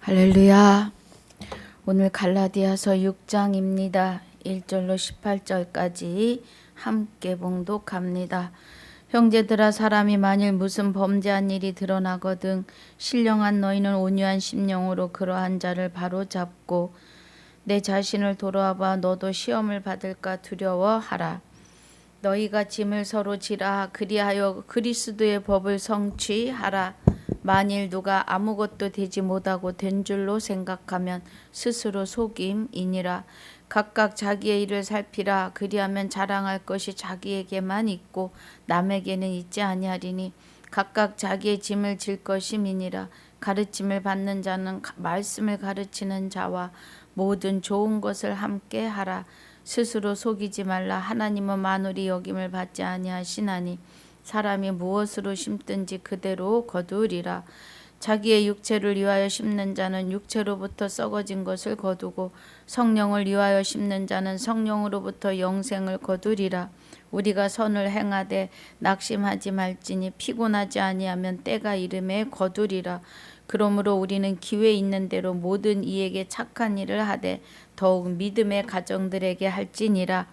할렐루야. 오늘 갈라디아서 6장입니다. 1절로 18절까지 함께 봉독합니다. 형제들아, 사람이 만일 무슨 범죄한 일이 드러나거든 신령한 너희는 온유한 심령으로 그러한 자를 바로잡고 내 자신을 돌아봐 너도 시험을 받을까 두려워하라. 너희가 짐을 서로 지라. 그리하여 그리스도의 법을 성취하라. 만일 누가 아무것도 되지 못하고 된 줄로 생각하면 스스로 속임이니라. 각각 자기의 일을 살피라. 그리하면 자랑할 것이 자기에게만 있고 남에게는 있지 아니하리니 각각 자기의 짐을 질 것임이니라. 가르침을 받는 자는 말씀을 가르치는 자와 모든 좋은 것을 함께 하라. 스스로 속이지 말라. 하나님은 만물이 여김을 받지 아니하시나니 사람이 무엇으로 심든지 그대로 거두리라. 자기의 육체를 위하여 심는 자는 육체로부터 썩어진 것을 거두고 성령을 위하여 심는 자는 성령으로부터 영생을 거두리라. 우리가 선을 행하되 낙심하지 말지니 피곤하지 아니하면 때가 이름에 거두리라. 그러므로 우리는 기회 있는 대로 모든 이에게 착한 일을 하되 더욱 믿음의 가정들에게 할지니라.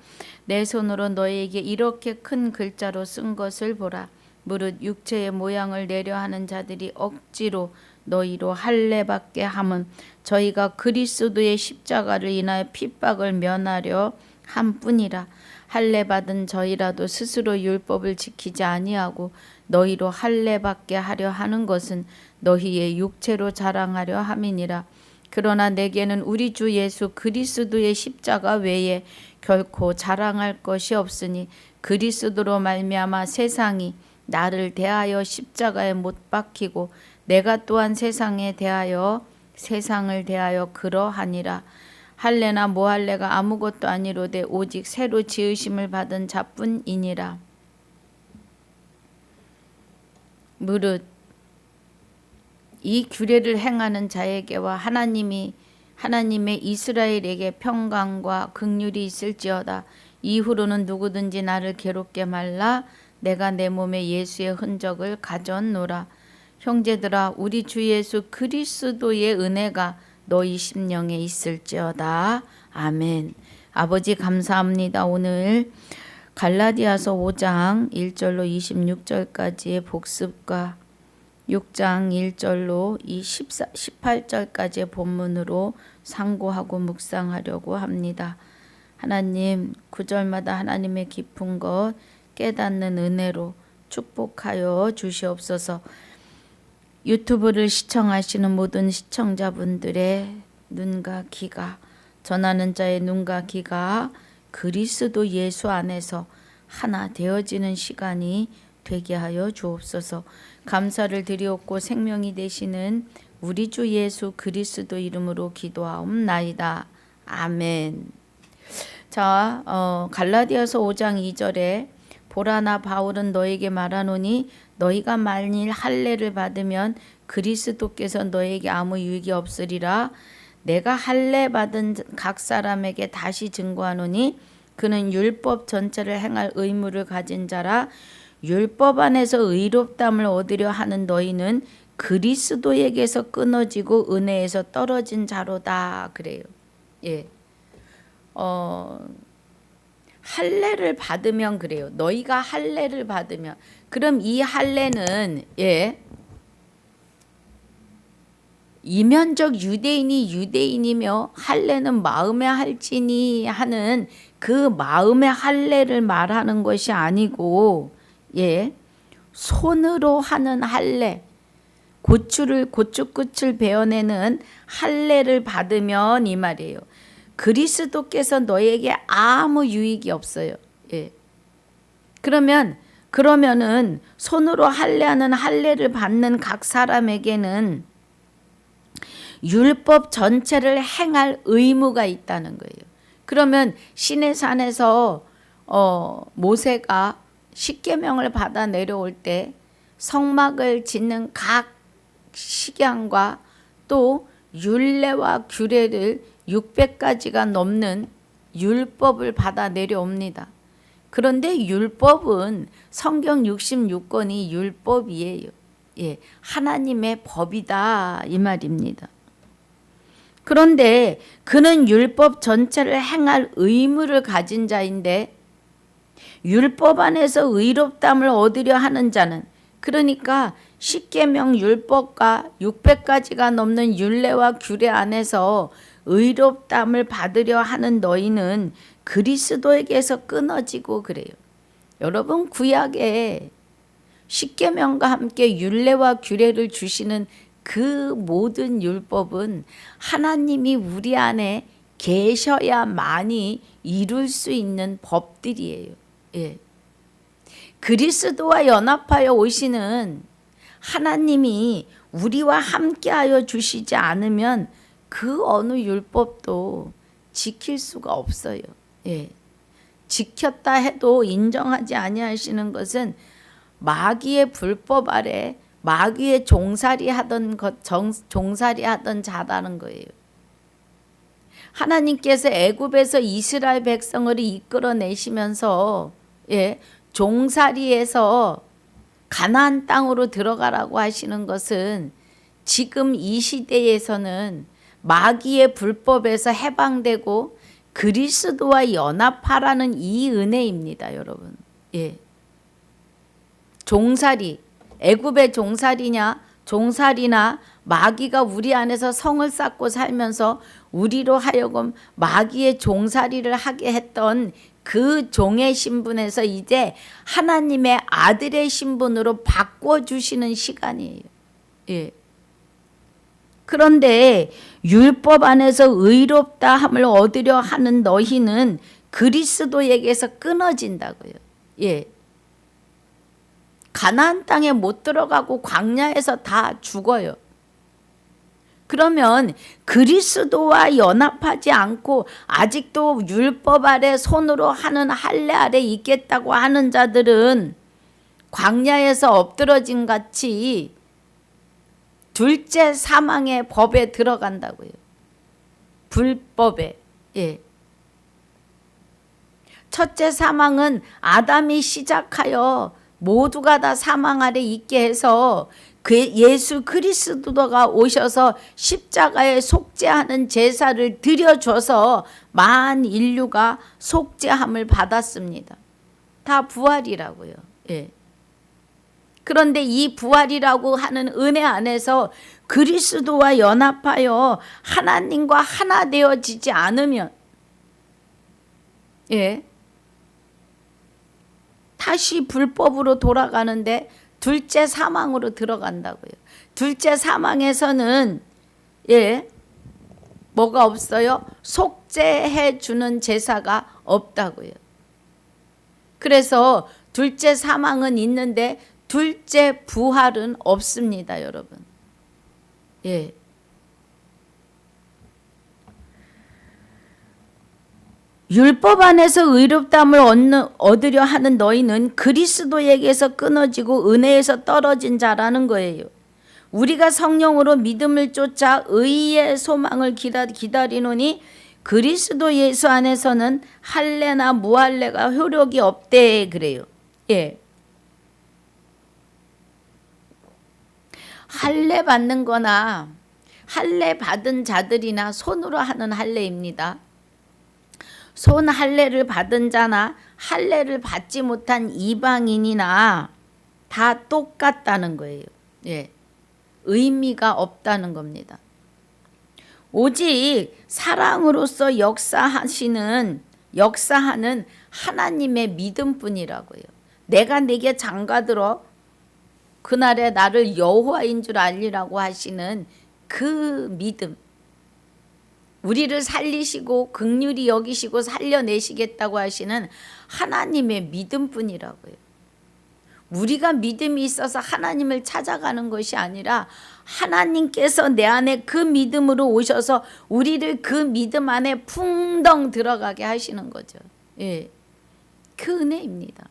내 손으로 너희에게 이렇게 큰 글자로 쓴 것을 보라. 무릇 육체의 모양을 내려 하는 자들이 억지로 너희로 할례받게 함은 저희가 그리스도의 십자가를 인하여 핍박을 면하려 함뿐이라. 할례받은 저희라도 스스로 율법을 지키지 아니하고 너희로 할례받게 하려 하는 것은 너희의 육체로 자랑하려 함이니라. 그러나 내게는 우리 주 예수 그리스도의 십자가 외에 결코 자랑할 것이 없으니 그리스도로 말미암아 세상이 나를 대하여 십자가에 못 박히고 내가 또한 세상을 대하여 그러하니라. 할례나 모할례가 아무것도 아니로되 오직 새로 지으심을 받은 자뿐이니라. 무릇 이 규례를 행하는 자에게와 하나님의 이스라엘에게 평강과 긍휼이 있을지어다. 이후로는 누구든지 나를 괴롭게 말라. 내가 내 몸에 예수의 흔적을 가졌노라. 형제들아, 우리 주 예수 그리스도의 은혜가 너희 심령에 있을지어다. 아멘. 아버지 감사합니다. 오늘 갈라디아서 5장 1절로 26절까지의 복습과 6장 1절로 18절까지의 본문으로 상고하고 묵상하려고 합니다. 하나님, 9절마다 하나님의 깊은 것 깨닫는 은혜로 축복하여 주시옵소서. 유튜브를 시청하시는 모든 시청자분들의 눈과 귀가, 전하는 자의 눈과 귀가 그리스도 예수 안에서 하나 되어지는 시간이 되게 하여 주옵소서. 감사를 드리옵고 생명이 되시는 우리 주 예수 그리스도 이름으로 기도하옵나이다. 아멘. 자, 갈라디아서 5장 2절에 보라, 나 바울은 너에게 말하노니 너희가 만일 할례를 받으면 그리스도께서 너에게 아무 유익이 없으리라. 내가 할례 받은 각 사람에게 다시 증거하노니 그는 율법 전체를 행할 의무를 가진 자라. 율법 안에서 의롭다함을 얻으려 하는 너희는 그리스도에게서 끊어지고 은혜에서 떨어진 자로다. 그래요. 예. 할례를 받으면 그래요. 너희가 할례를 받으면, 그럼 이 할례는 이면적 유대인이 유대인이며 할례는 마음의 할지니 하는 그 마음의 할례를 말하는 것이 아니고 손으로 하는 할례, 고추 끝을 베어내는 할례를 받으면 이 말이에요. 그리스도께서 너에게 아무 유익이 없어요. 그러면은 손으로 할례하는 할례를 받는 각 사람에게는 율법 전체를 행할 의무가 있다는 거예요. 그러면 시내산에서 모세가 십계명을 받아 내려올 때 성막을 짓는 각 식양과 또 율례와 규례를 600가지가 넘는 율법을 받아 내려옵니다. 그런데 율법은 성경 66권이 율법이에요. 하나님의 법이다 이 말입니다. 그런데 그는 율법 전체를 행할 의무를 가진 자인데 율법 안에서 의롭다함을 얻으려 하는 자는, 그러니까 십계명 율법과 600가지가 넘는 율례와 규례 안에서 의롭다함을 받으려 하는 너희는 그리스도에게서 끊어지고 그래요. 여러분, 구약에 십계명과 함께 율례와 규례를 주시는 그 모든 율법은 하나님이 우리 안에 계셔야만이 이룰 수 있는 법들이에요. 예. 그리스도와 연합하여 오시는 하나님이 우리와 함께하여 주시지 않으면 그 어느 율법도 지킬 수가 없어요. 예. 지켰다 해도 인정하지 아니하시는 것은 마귀의 불법 아래 마귀의 종살이 하던 자라는 거예요. 하나님께서 애굽에서 이스라엘 백성을 이끌어내시면서 종살이에서 가나안 땅으로 들어가라고 하시는 것은 지금 이 시대에서는 마귀의 불법에서 해방되고 그리스도와 연합하라는 이 은혜입니다, 여러분. 종살이, 애굽의 종살이나 마귀가 우리 안에서 성을 쌓고 살면서 우리로 하여금 마귀의 종살이를 하게 했던 그 종의 신분에서 이제 하나님의 아들의 신분으로 바꿔주시는 시간이에요. 그런데 율법 안에서 의롭다 함을 얻으려 하는 너희는 그리스도에게서 끊어진다고요. 가나안 땅에 못 들어가고 광야에서 다 죽어요. 그러면 그리스도와 연합하지 않고 아직도 율법 아래 손으로 하는 할례 아래 있겠다고 하는 자들은 광야에서 엎드러진 같이 둘째 사망의 법에 들어간다고요. 불법에. 첫째 사망은 아담이 시작하여 모두가 다 사망 아래 있게 해서 그 예수 그리스도가 오셔서 십자가에 속죄하는 제사를 드려줘서 만 인류가 속죄함을 받았습니다. 다 부활이라고요. 그런데 이 부활이라고 하는 은혜 안에서 그리스도와 연합하여 하나님과 하나 되어지지 않으면 다시 불법으로 돌아가는데 둘째 사망으로 들어간다고요. 둘째 사망에서는 뭐가 없어요? 속죄해 주는 제사가 없다고요. 그래서 둘째 사망은 있는데 둘째 부활은 없습니다, 여러분. 율법 안에서 의롭다함을 얻으려 하는 너희는 그리스도에게서 끊어지고 은혜에서 떨어진 자라는 거예요. 우리가 성령으로 믿음을 쫓아 의의 소망을 기다리노니 그리스도 예수 안에서는 할례나 무할례가 효력이 없대 그래요. 할례 받는 거나 할례 받은 자들이나 손으로 하는 할례입니다. 손 할례를 받은 자나 할례를 받지 못한 이방인이나 다 똑같다는 거예요. 의미가 없다는 겁니다. 오직 사랑으로서 역사하는 하나님의 믿음뿐이라고요. 내가 네게 장가들어 그날에 나를 여호와인 줄 알리라고 하시는 그 믿음, 우리를 살리시고 긍휼히 여기시고 살려내시겠다고 하시는 하나님의 믿음뿐이라고요. 우리가 믿음이 있어서 하나님을 찾아가는 것이 아니라 하나님께서 내 안에 그 믿음으로 오셔서 우리를 그 믿음 안에 풍덩 들어가게 하시는 거죠. 그 은혜입니다.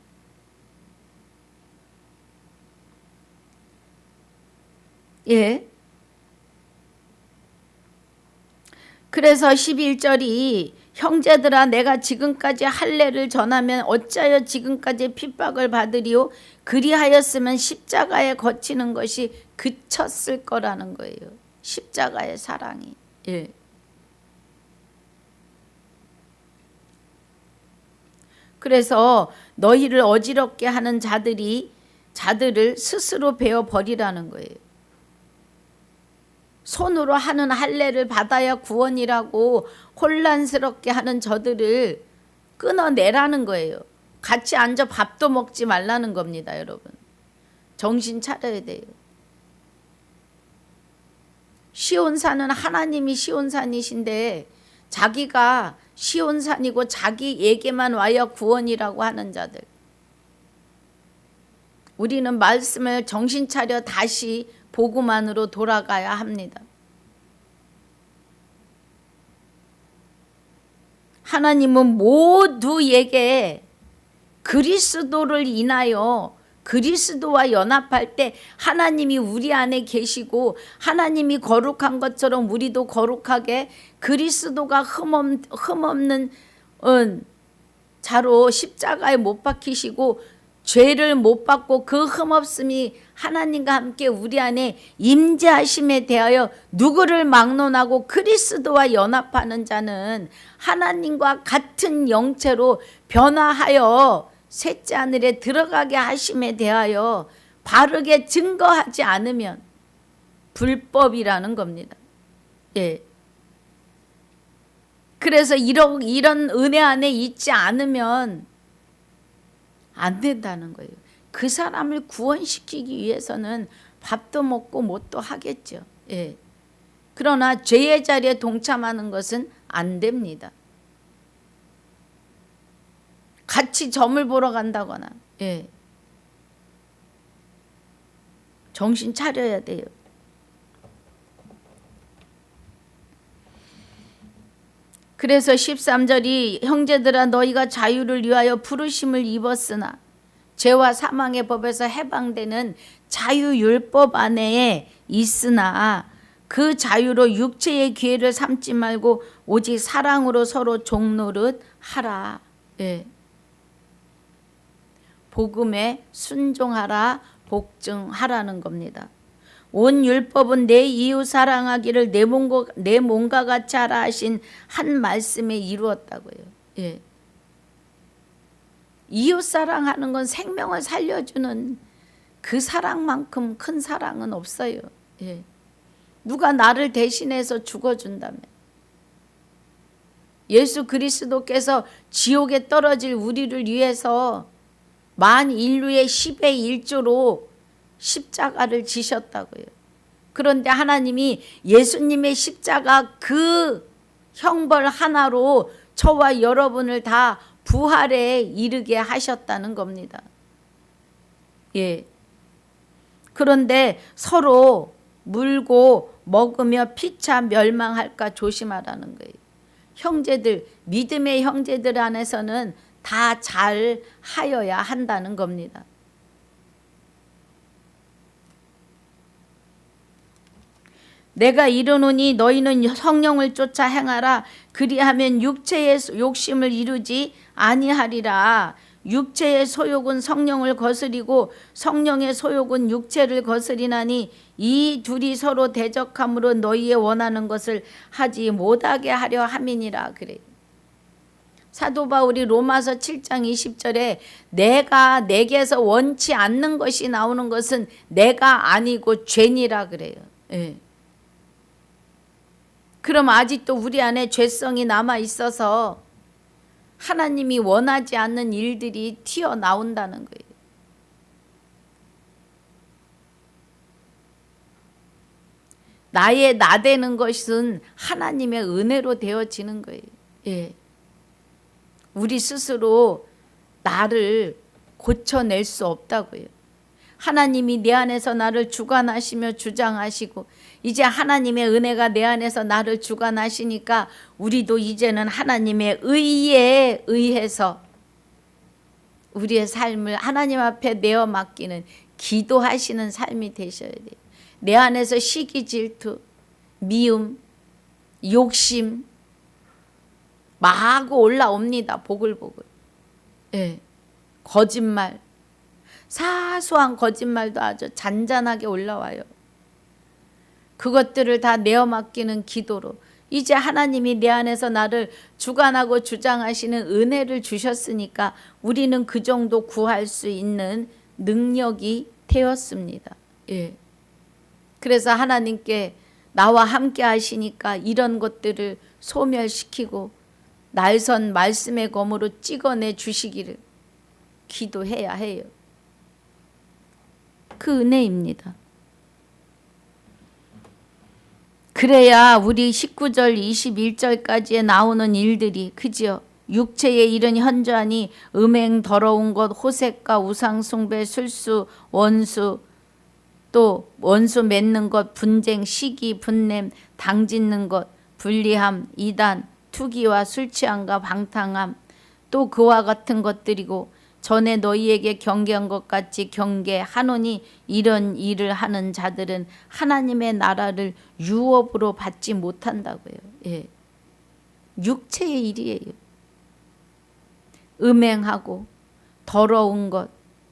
그래서 11절이 형제들아 내가 지금까지 할례를 전하면 어찌하여 지금까지 핍박을 받으리요 그리하였으면 십자가에 거치는 것이 그쳤을 거라는 거예요. 십자가의 사랑이. 그래서 너희를 어지럽게 하는 자들을 스스로 베어 버리라는 거예요. 손으로 하는 할례를 받아야 구원이라고 혼란스럽게 하는 저들을 끊어내라는 거예요. 같이 앉아 밥도 먹지 말라는 겁니다, 여러분. 정신 차려야 돼요. 시온산은 하나님이 시온산이신데 자기가 시온산이고 자기에게만 와야 구원이라고 하는 자들. 우리는 말씀을 정신 차려 다시 복음 안으로 돌아가야 합니다. 하나님은 모두에게 그리스도를 인하여 그리스도와 연합할 때 하나님이 우리 안에 계시고 하나님이 거룩한 것처럼 우리도 거룩하게 그리스도가 흠없는 자로 십자가에 못 박히시고 죄를 못 받고 그 흠없음이 하나님과 함께 우리 안에 임재하심에 대하여 누구를 막론하고 그리스도와 연합하는 자는 하나님과 같은 영체로 변화하여 셋째 하늘에 들어가게 하심에 대하여 바르게 증거하지 않으면 불법이라는 겁니다. 예. 그래서 이런 은혜 안에 있지 않으면 안 된다는 거예요. 그 사람을 구원시키기 위해서는 밥도 먹고 뭣도 하겠죠. 예. 그러나 죄의 자리에 동참하는 것은 안 됩니다. 같이 점을 보러 간다거나, 예. 정신 차려야 돼요. 그래서 13절이 형제들아 너희가 자유를 위하여 부르심을 입었으나 죄와 사망의 법에서 해방되는 자유율법 안에 있으나 그 자유로 육체의 기회를 삼지 말고 오직 사랑으로 서로 종노릇 하라. 예. 복음에 순종하라, 복종하라는 겁니다. 온 율법은 내 이웃 사랑하기를 내 몸과 같이 하라 하신 한 말씀에 이루었다고요. 예. 이웃 사랑하는 건 생명을 살려주는 그 사랑만큼 큰 사랑은 없어요. 예. 누가 나를 대신해서 죽어준다면 예수 그리스도께서 지옥에 떨어질 우리를 위해서 만 인류의 10의 1조로 십자가를 지셨다고요. 그런데 하나님이 예수님의 십자가 그 형벌 하나로 저와 여러분을 다 부활에 이르게 하셨다는 겁니다. 예. 그런데 서로 물고 먹으며 피차 멸망할까 조심하라는 거예요. 형제들, 믿음의 형제들 안에서는 다 잘 하여야 한다는 겁니다. 내가 이르노니 너희는 성령을 쫓아 행하라. 그리하면 육체의 욕심을 이루지 아니하리라. 육체의 소욕은 성령을 거스리고 성령의 소욕은 육체를 거스리나니 이 둘이 서로 대적함으로 너희의 원하는 것을 하지 못하게 하려 함이니라. 그래요. 사도 바울이 로마서 7장 20절에 내가 내게서 원치 않는 것이 나오는 것은 내가 아니고 죄니라 그래요. 예. 그럼 아직도 우리 안에 죄성이 남아 있어서 하나님이 원하지 않는 일들이 튀어나온다는 거예요. 나의 나되는 것은 하나님의 은혜로 되어지는 거예요. 예. 우리 스스로 나를 고쳐낼 수 없다고요. 하나님이 내 안에서 나를 주관하시며 주장하시고 이제 하나님의 은혜가 내 안에서 나를 주관하시니까 우리도 이제는 하나님의 의에 의해서 우리의 삶을 하나님 앞에 내어 맡기는 기도하시는 삶이 되셔야 돼요. 내 안에서 시기 질투, 미움, 욕심 마구 올라옵니다. 보글보글. 예. 거짓말, 사소한 거짓말도 아주 잔잔하게 올라와요. 그것들을 다 내어 맡기는 기도로 이제 하나님이 내 안에서 나를 주관하고 주장하시는 은혜를 주셨으니까 우리는 그 정도 구할 수 있는 능력이 되었습니다. 예. 그래서 하나님께 나와 함께 하시니까 이런 것들을 소멸시키고 날선 말씀의 검으로 찍어내 주시기를 기도해야 해요. 그 은혜입니다. 그래야 우리 19절 21절까지에 나오는 일들이, 그지요? 육체에 이른 현저하니 음행, 더러운 것, 호색과 우상숭배, 술수, 원수, 또 원수 맺는 것, 분쟁, 시기, 분냄, 당짓는 것, 불리함, 이단, 투기와 술 취함과 방탕함, 또 그와 같은 것들이고 전에 너희에게 경계한 것 같이 경계하노니 이런 일을 하는 자들은 하나님의 나라를 유업으로 받지 못한다고요. 예. 육체의 일이에요. 음행하고 더러운 것,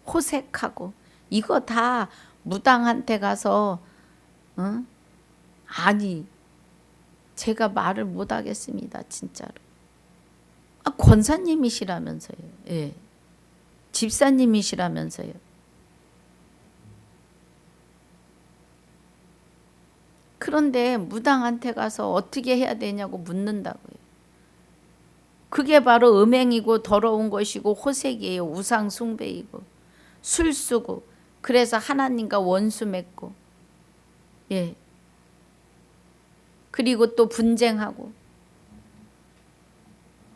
호색하고 이거 다 무당한테 가서 아니 제가 말을 못하겠습니다. 진짜로. 권사님이시라면서요. 예. 집사님이시라면서요. 그런데 무당한테 가서 어떻게 해야 되냐고 묻는다고요. 그게 바로 음행이고 더러운 것이고 호색이에요. 우상 숭배이고 술수고, 그래서 하나님과 원수 맺고, 예. 그리고 또 분쟁하고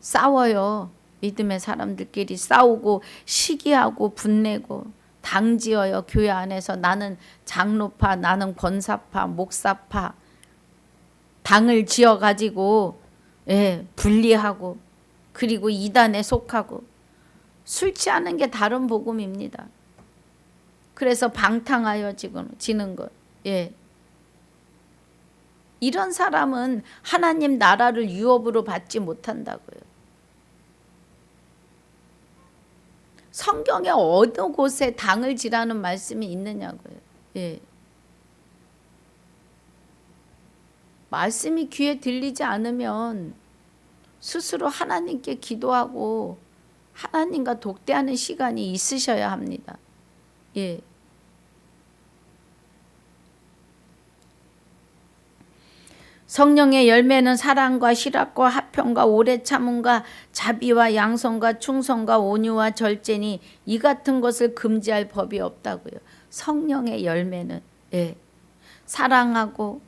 싸워요. 믿음의 사람들끼리 싸우고 시기하고 분내고 당지어요. 교회 안에서 나는 장로파, 나는 권사파, 목사파, 당을 지어가지고 예, 분리하고, 그리고 이단에 속하고. 술 취하는 게 다른 복음입니다. 그래서 방탕하여 지는 것. 예. 이런 사람은 하나님 나라를 유업으로 받지 못한다고요. 성경에 어느 곳에 당을 지라는 말씀이 있느냐고요. 예. 말씀이 귀에 들리지 않으면 스스로 하나님께 기도하고 하나님과 독대하는 시간이 있으셔야 합니다. 예. 성령의 열매는 사랑과 희락과 화평과 오래 참음과 자비와 양성과 충성과 온유와 절제니 이 같은 것을 금지할 법이 없다고요. 성령의 열매는 예. 사랑하고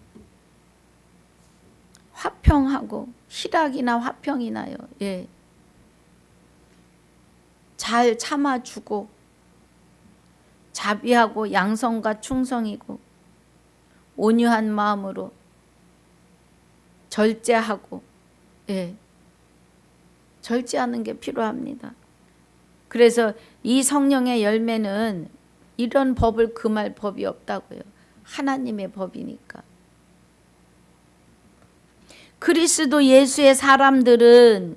화평하고, 희락이나 화평이나요. 예. 잘 참아주고 자비하고 양성과 충성이고 온유한 마음으로 절제하고, 예. 절제하는 게 필요합니다. 그래서 이 성령의 열매는 이런 법을 금할 법이 없다고요. 하나님의 법이니까. 그리스도 예수의 사람들은,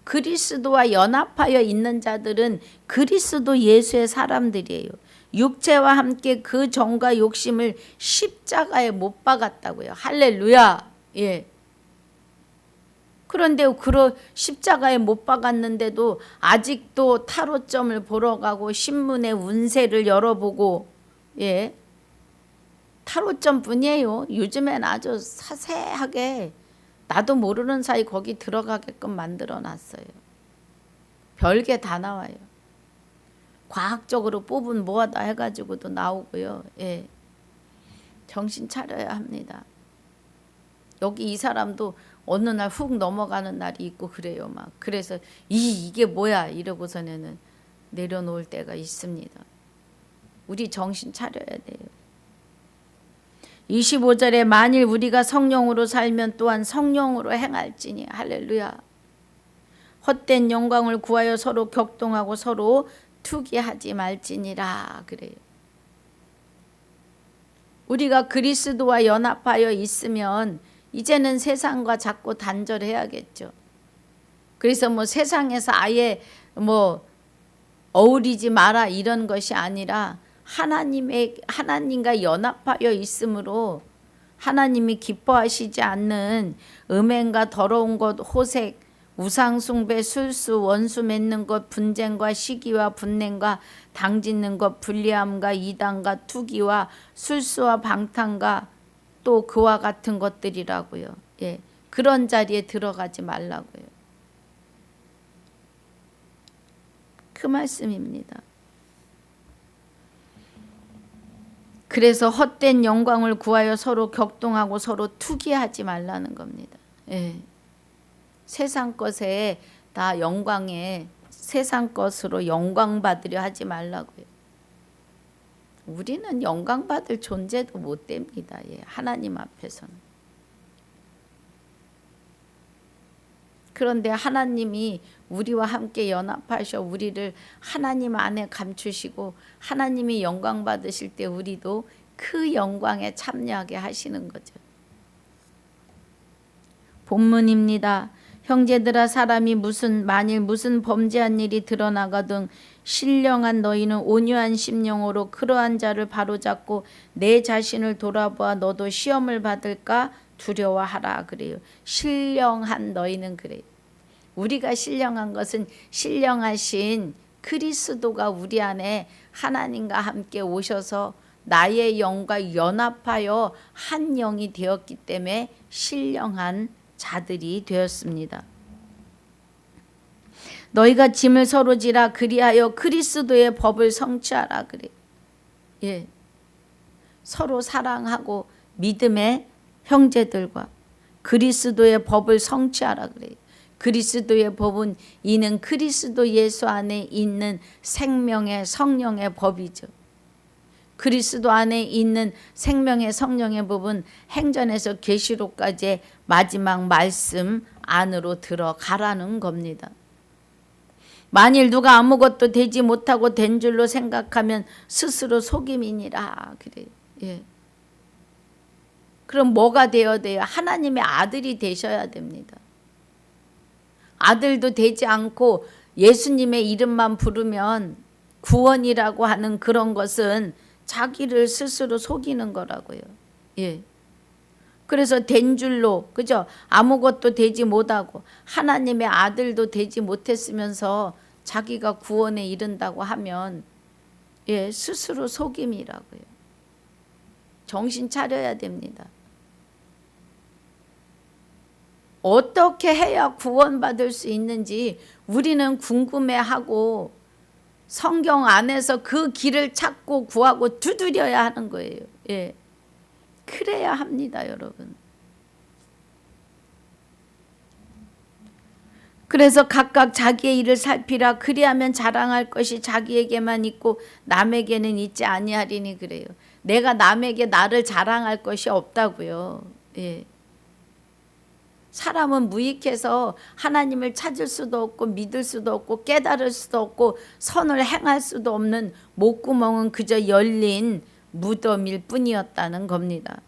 그리스도와 연합하여 있는 자들은 그리스도 예수의 사람들이에요. 육체와 함께 그 정과 욕심을 십자가에 못 박았다고요. 할렐루야. 예. 그런데 십자가에 못 박았는데도 아직도 타로점을 보러 가고 신문의 운세를 열어보고, 예. 타로점 뿐이에요. 요즘엔 아주 자세하게 나도 모르는 사이 거기 들어가게끔 만들어 놨어요. 별게 다 나와요. 과학적으로 뽑은 뭐하다 해가지고도 나오고요. 예. 정신 차려야 합니다. 여기 이 사람도 어느 날 훅 넘어가는 날이 있고 그래요. 막 그래서 이게 뭐야 이러고서는 내려놓을 때가 있습니다. 우리 정신 차려야 돼요. 25절에 만일 우리가 성령으로 살면 또한 성령으로 행할지니. 할렐루야. 헛된 영광을 구하여 서로 격동하고 서로 투기하지 말지니라 그래요. 우리가 그리스도와 연합하여 있으면 이제는 세상과 자꾸 단절해야겠죠. 그래서 세상에서 아예 어울리지 마라 이런 것이 아니라 하나님과 연합하여 있으므로 하나님이 기뻐하시지 않는 음행과 더러운 것, 호색, 우상숭배, 술수, 원수 맺는 것, 분쟁과 시기와 분냉과 당짓는 것, 불리함과 이단과 투기와 술수와 방탕과 또 그와 같은 것들이라고요. 예, 그런 자리에 들어가지 말라고요. 그 말씀입니다. 그래서 헛된 영광을 구하여 서로 격동하고 서로 투기하지 말라는 겁니다. 예. 세상 것에 다 영광에 세상 것으로 영광 받으려 하지 말라고요. 우리는 영광 받을 존재도 못 됩니다. 예. 하나님 앞에서는. 그런데 하나님이 우리와 함께 연합하셔 우리를 하나님 안에 감추시고 하나님이 영광 받으실 때 우리도 그 영광에 참여하게 하시는 거죠. 본문입니다. 형제들아 사람이 만일 무슨 범죄한 일이 드러나거든 신령한 너희는 온유한 심령으로 그러한 자를 바로잡고 내 자신을 돌아보아 너도 시험을 받을까 두려워하라 그래요. 신령한 너희는 그래요. 우리가 신령한 것은 신령하신 그리스도가 우리 안에 하나님과 함께 오셔서 나의 영과 연합하여 한 영이 되었기 때문에 신령한 자들이 되었습니다. 너희가 짐을 서로 지라 그리하여 그리스도의 법을 성취하라 그래. 예, 서로 사랑하고 믿음의 형제들과 그리스도의 법을 성취하라 그래. 그리스도의 법은 이는 그리스도 예수 안에 있는 생명의 성령의 법이죠. 그리스도 안에 있는 생명의 성령의 법은 행전에서 계시록까지의 마지막 말씀 안으로 들어가라는 겁니다. 만일 누가 아무것도 되지 못하고 된 줄로 생각하면 스스로 속임이니라 그래요. 예. 그럼 뭐가 되어야 돼요? 하나님의 아들이 되셔야 됩니다. 아들도 되지 않고 예수님의 이름만 부르면 구원이라고 하는 그런 것은 자기를 스스로 속이는 거라고요. 예. 그래서 된 줄로 그죠? 아무것도 되지 못하고 하나님의 아들도 되지 못했으면서 자기가 구원에 이른다고 하면 예, 스스로 속임이라고요. 정신 차려야 됩니다. 어떻게 해야 구원받을 수 있는지 우리는 궁금해하고 성경 안에서 그 길을 찾고 구하고 두드려야 하는 거예요. 예. 그래야 합니다, 여러분. 그래서 각각 자기의 일을 살피라. 그리하면 자랑할 것이 자기에게만 있고 남에게는 있지 아니하리니 그래요. 내가 남에게 나를 자랑할 것이 없다고요. 예. 사람은 무익해서 하나님을 찾을 수도 없고 믿을 수도 없고 깨달을 수도 없고 선을 행할 수도 없는 목구멍은 그저 열린 무덤일 뿐이었다는 겁니다.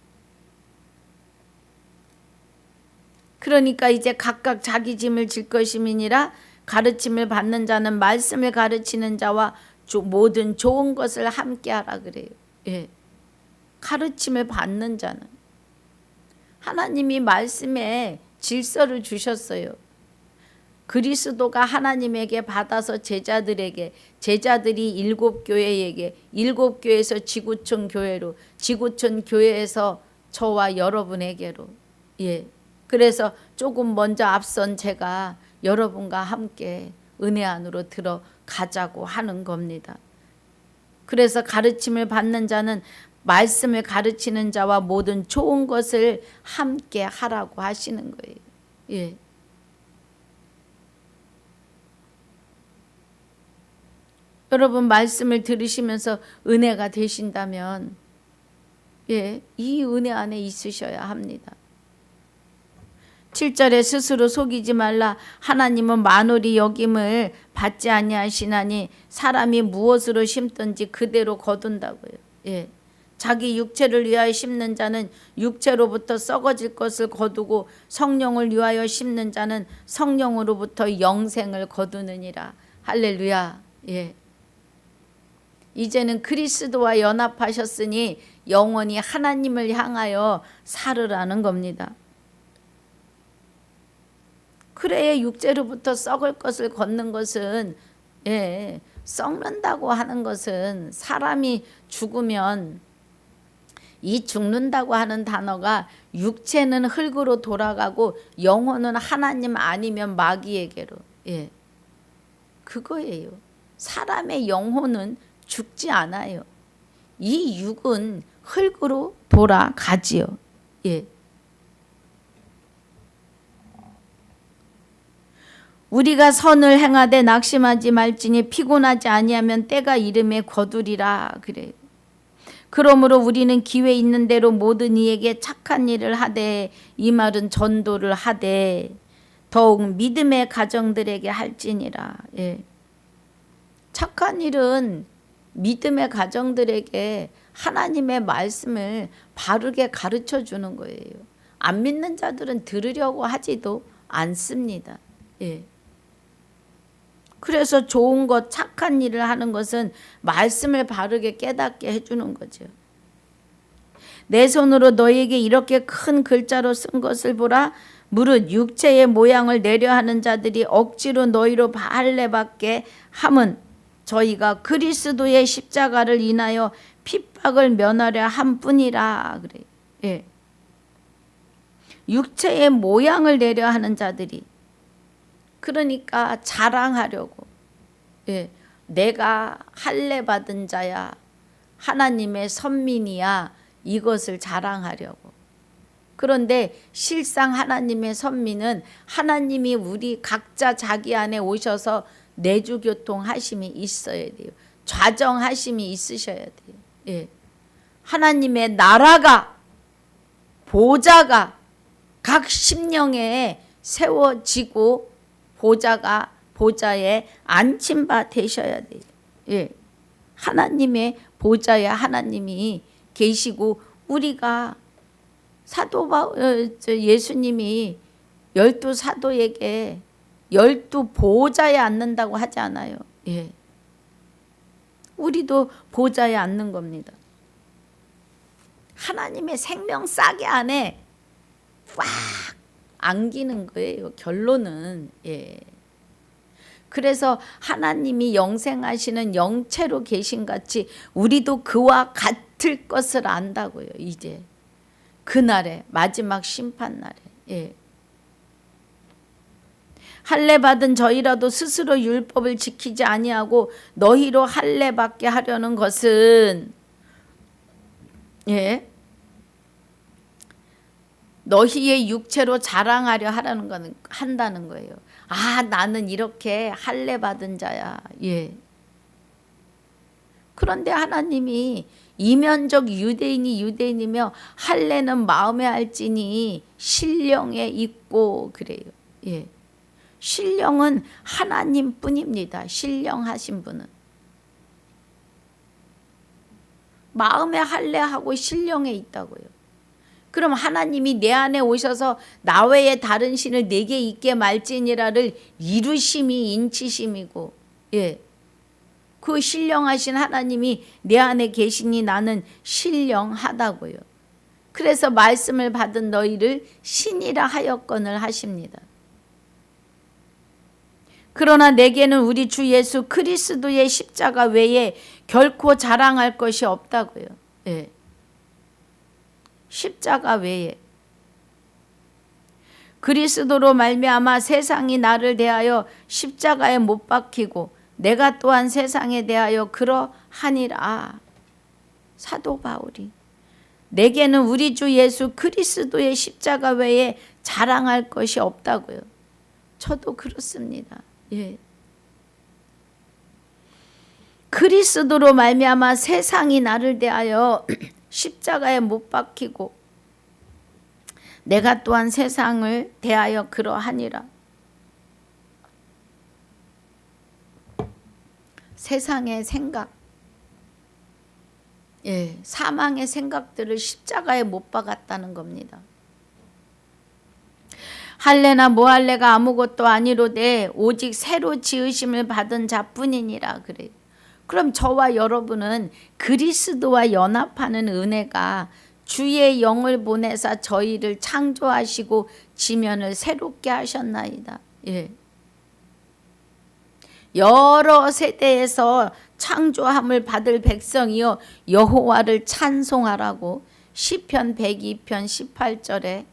그러니까 이제 각각 자기 짐을 질 것임이니라. 가르침을 받는 자는 말씀을 가르치는 자와 모든 좋은 것을 함께하라 그래요. 예. 가르침을 받는 자는 하나님이 말씀에 질서를 주셨어요. 그리스도가 하나님에게 받아서 제자들에게, 제자들이 7교회에게, 7교회에서 지구촌 교회로, 지구촌 교회에서 저와 여러분에게로. 예. 그래서 조금 먼저 앞선 제가 여러분과 함께 은혜 안으로 들어가자고 하는 겁니다. 그래서 가르침을 받는 자는 말씀을 가르치는 자와 모든 좋은 것을 함께 하라고 하시는 거예요. 예. 여러분 말씀을 들으시면서 은혜가 되신다면 예, 이 은혜 안에 있으셔야 합니다. 7절에 스스로 속이지 말라. 하나님은 만홀히 여김을 받지 아니하시나니 사람이 무엇으로 심든지 그대로 거둔다고요. 예. 자기 육체를 위하여 심는 자는 육체로부터 썩어질 것을 거두고 성령을 위하여 심는 자는 성령으로부터 영생을 거두느니라. 할렐루야. 예. 이제는 그리스도와 연합하셨으니 영원히 하나님을 향하여 살으라는 겁니다. 그래야 육체로부터 썩을 것을 걷는 것은 썩는다고 하는 것은 사람이 죽으면 이 죽는다고 하는 단어가 육체는 흙으로 돌아가고 영혼은 하나님 아니면 마귀에게로 그거예요. 사람의 영혼은 죽지 않아요. 이 육은 흙으로 돌아가지요. 우리가 선을 행하되 낙심하지 말지니 피곤하지 아니하면 때가 이름에 거두리라 그래요. 그러므로 우리는 기회 있는 대로 모든 이에게 착한 일을 하되, 이 말은 전도를 하되 더욱 믿음의 가정들에게 할지니라. 착한 일은 믿음의 가정들에게 하나님의 말씀을 바르게 가르쳐 주는 거예요. 안 믿는 자들은 들으려고 하지도 않습니다. 그래서 좋은 것, 착한 일을 하는 것은 말씀을 바르게 깨닫게 해주는 거죠. 내 손으로 너에게 이렇게 큰 글자로 쓴 것을 보라. 무릇 육체의 모양을 내려 하는 자들이 억지로 너희로 할례받게 함은 저희가 그리스도의 십자가를 인하여 핍박을 면하려 함 뿐이라 그래요. 육체의 모양을 내려 하는 자들이, 그러니까 자랑하려고, 내가 할례 받은 자야, 하나님의 선민이야, 이것을 자랑하려고. 그런데 실상 하나님의 선민은 하나님이 우리 각자 자기 안에 오셔서 내주교통하심이 있어야 돼요. 좌정하심이 있으셔야 돼요. 하나님의 나라가, 보좌가 각 심령에 세워지고 보좌에 앉힌 바 되셔야 돼요. 하나님의 보좌에 하나님이 계시고, 우리가 예수님이 12사도에게 12보좌에 앉는다고 하지 않아요. 우리도 보좌에 앉는 겁니다. 하나님의 생명싸개 안에 꽉 안기는 거예요. 결론은. 그래서 하나님이 영생하시는 영체로 계신 같이 우리도 그와 같을 것을 안다고요. 이제 그날에, 마지막 심판날에. 할례 받은 저희라도 스스로 율법을 지키지 아니하고 너희로 할례 받게 하려는 것은 너희의 육체로 자랑하려 한다는 거예요. 아, 나는 이렇게 할례 받은 자야. 그런데 하나님이 이면적 유대인이 유대인이며 할례는 마음에 할지니 신령에 있고 그래요. 신령은 하나님뿐입니다. 신령하신 분은. 마음에 할례하고 신령에 있다고요. 그럼 하나님이 내 안에 오셔서 나 외에 다른 신을 내게 있게 말지니라를 이루심이 인치심이고, 그 신령하신 하나님이 내 안에 계시니 나는 신령하다고요. 그래서 말씀을 받은 너희를 신이라 하였거늘 하십니다. 그러나 내게는 우리 주 예수 그리스도의 십자가 외에 결코 자랑할 것이 없다고요. 십자가 외에. 그리스도로 말미암아 세상이 나를 대하여 십자가에 못 박히고 내가 또한 세상에 대하여 그러하니라. 사도 바울이 내게는 우리 주 예수 그리스도의 십자가 외에 자랑할 것이 없다고요. 저도 그렇습니다. 그리스도로 말미암아 세상이 나를 대하여 십자가에 못 박히고 내가 또한 세상을 대하여 그러하니라. 세상의 생각, 사망의 생각들을 십자가에 못 박았다는 겁니다. 할례나 모할례가 아무것도 아니로되 오직 새로 지으심을 받은 자뿐이니라 그래요. 그럼 저와 여러분은 그리스도와 연합하는 은혜가 주의 영을 보내사 저희를 창조하시고 지면을 새롭게 하셨나이다. 예. 여러 세대에서 창조함을 받을 백성이여 여호와를 찬송하라고 시편 102편 18절에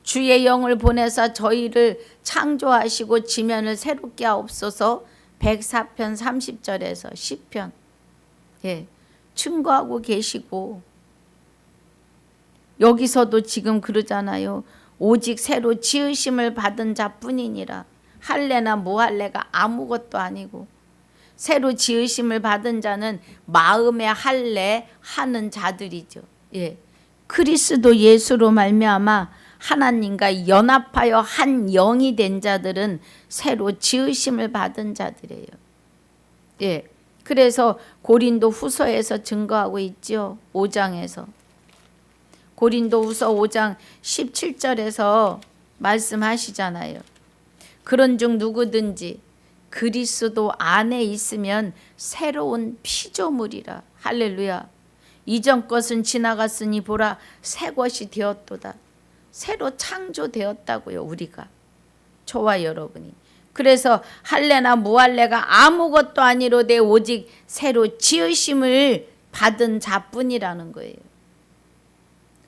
주의 영을 보내사 저희를 창조하시고 지면을 새롭게 하옵소서 104편 30절에서 시편 증거하고 계시고 여기서도 지금 그러잖아요. 오직 새로 지으심을 받은 자뿐이니라. 할례나 무할례가 아무것도 아니고 새로 지으심을 받은 자는 마음의 할례 하는 자들이죠. 그리스도 예수로 말미암아 하나님과 연합하여 한 영이 된 자들은 새로 지으심을 받은 자들이에요. 그래서 고린도 후서에서 증거하고 있죠. 5장에서. 고린도 후서 5장 17절에서 말씀하시잖아요. 그런즉 누구든지 그리스도 안에 있으면 새로운 피조물이라. 할렐루야. 이전 것은 지나갔으니 보라 새 것이 되었도다. 새로 창조되었다고요. 우리가. 저와 여러분이. 그래서 할례나 무할례가 아무것도 아니로되 오직 새로 지으심을 받은 자뿐이라는 거예요.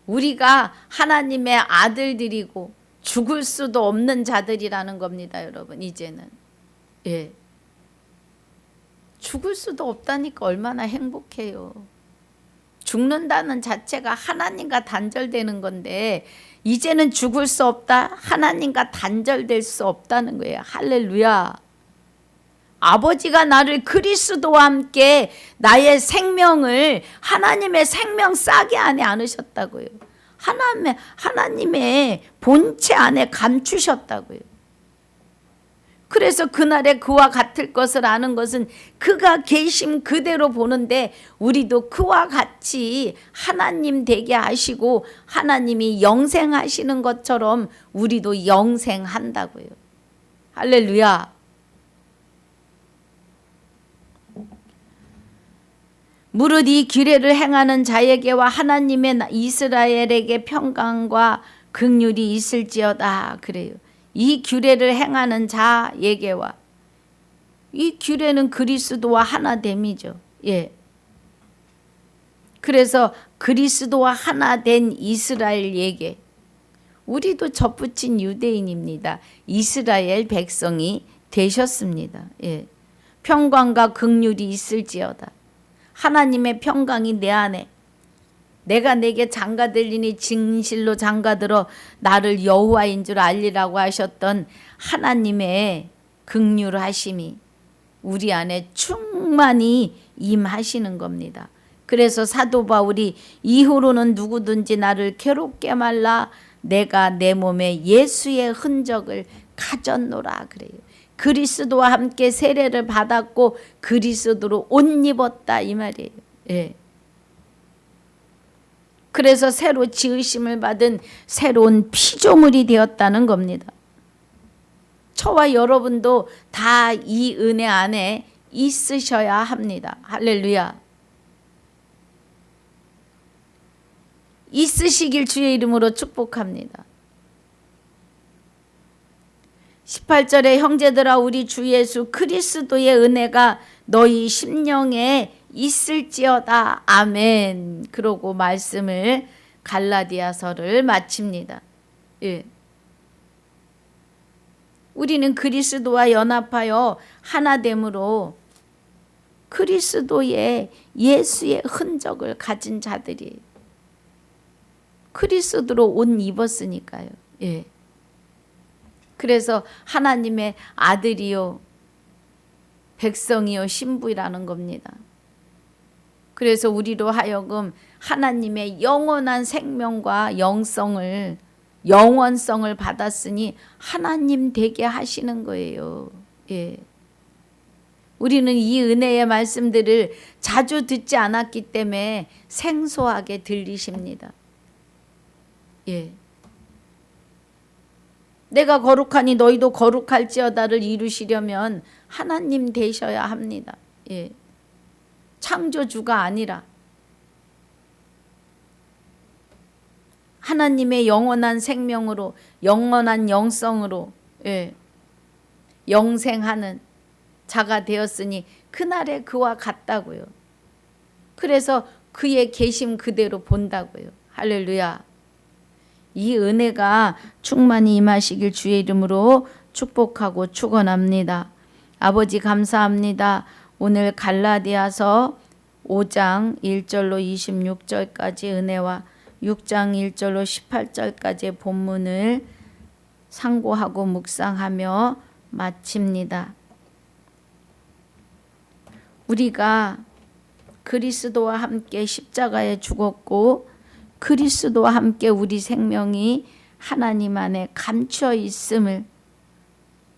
우리가 하나님의 아들들이고 죽을 수도 없는 자들이라는 겁니다. 여러분 이제는. 죽을 수도 없다니까 얼마나 행복해요. 죽는다는 자체가 하나님과 단절되는 건데 이제는 죽을 수 없다. 하나님과 단절될 수 없다는 거예요. 할렐루야. 아버지가 나를 그리스도와 함께 나의 생명을 하나님의 생명 싹이 안에 안으셨다고요. 하나님의 본체 안에 감추셨다고요. 그래서 그날에 그와 같을 것을 아는 것은 그가 계심 그대로 보는데 우리도 그와 같이 하나님 되게 하시고 하나님이 영생하시는 것처럼 우리도 영생한다고요. 할렐루야. 무릇 이 규례를 행하는 자에게와 하나님의 이스라엘에게 평강과 긍휼이 있을지어다. 그래요. 이 규례를 행하는 자에게와 이 규례는 그리스도와 하나됨이죠. 그래서 그리스도와 하나 된 이스라엘에게 우리도 접붙인 유대인입니다. 이스라엘 백성이 되셨습니다. 평강과 긍휼이 있을지어다. 하나님의 평강이 내 안에 내가 내게 장가들리니 진실로 장가들어 나를 여호와인 줄 알리라고 하셨던 하나님의 긍휼하심이 우리 안에 충만히 임하시는 겁니다. 그래서 사도 바울이 이후로는 누구든지 나를 괴롭게 말라 내가 내 몸에 예수의 흔적을 가졌노라 그래요. 그리스도와 함께 세례를 받았고 그리스도로 옷 입었다 이 말이에요. 그래서 새로 지으심을 받은 새로운 피조물이 되었다는 겁니다. 저와 여러분도 다 이 은혜 안에 있으셔야 합니다. 할렐루야. 있으시길 주의 이름으로 축복합니다. 18절에 형제들아 우리 주 예수 그리스도의 은혜가 너희 심령에 있을지어다. 아멘. 그러고 말씀을 갈라디아서를 마칩니다. 우리는 그리스도와 연합하여 하나됨으로 그리스도의 예수의 흔적을 가진 자들이 그리스도로 옷 입었으니까요. 그래서 하나님의 아들이요 백성이요 신부라는 겁니다. 그래서 우리로 하여금 하나님의 영원한 생명과 영원성을 받았으니 하나님 되게 하시는 거예요. 우리는 이 은혜의 말씀들을 자주 듣지 않았기 때문에 생소하게 들리십니다. 내가 거룩하니 너희도 거룩할지어다를 이루시려면 하나님 되셔야 합니다. 창조주가 아니라 하나님의 영원한 생명으로, 영원한 영성으로 영생하는 자가 되었으니 그날에 그와 같다고요. 그래서 그의 계심 그대로 본다고요. 할렐루야. 이 은혜가 충만히 임하시길 주의 이름으로 축복하고 축원합니다. 아버지 감사합니다. 오늘 갈라디아서 5장 1절로 26절까지 은혜와 6장 1절로 18절까지의 본문을 상고하고 묵상하며 마칩니다. 우리가 그리스도와 함께 십자가에 죽었고 그리스도와 함께 우리 생명이 하나님 안에 감추어 있음을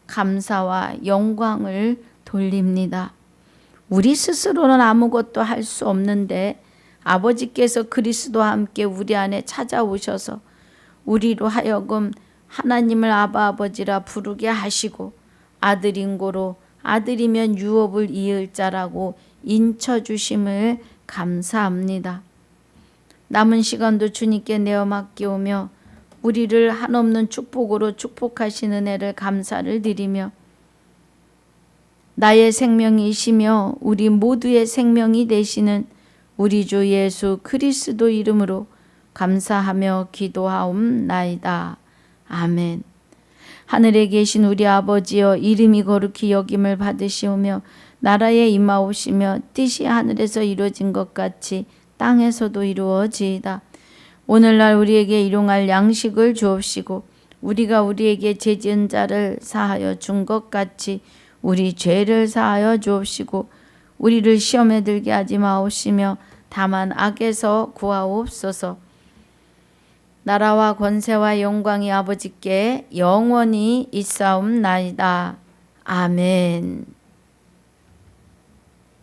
감사와 영광을 돌립니다. 우리 스스로는 아무것도 할 수 없는데 아버지께서 그리스도와 함께 우리 안에 찾아오셔서 우리로 하여금 하나님을 아바 아버지라 부르게 하시고 아들인 고로 아들이면 유업을 이을 자라고 인쳐주심을 감사합니다. 남은 시간도 주님께 내어 맡기오며 우리를 한없는 축복으로 축복하신 은혜를 감사를 드리며 나의 생명이시며 우리 모두의 생명이 되시는 우리 주 예수 그리스도 이름으로 감사하며 기도하옵나이다. 아멘. 하늘에 계신 우리 아버지여 이름이 거룩히 여김을 받으시오며 나라에 임하오시며 뜻이 하늘에서 이루어진 것 같이 땅에서도 이루어지이다. 오늘날 우리에게 일용할 양식을 주옵시고 우리가 우리에게 죄지은 자를 사하여 준 것 같이 우리 죄를 사하여 주옵시고 우리를 시험에 들게 하지 마옵시며 다만 악에서 구하옵소서. 나라와 권세와 영광이 아버지께 영원히 있사옵나이다. 아멘.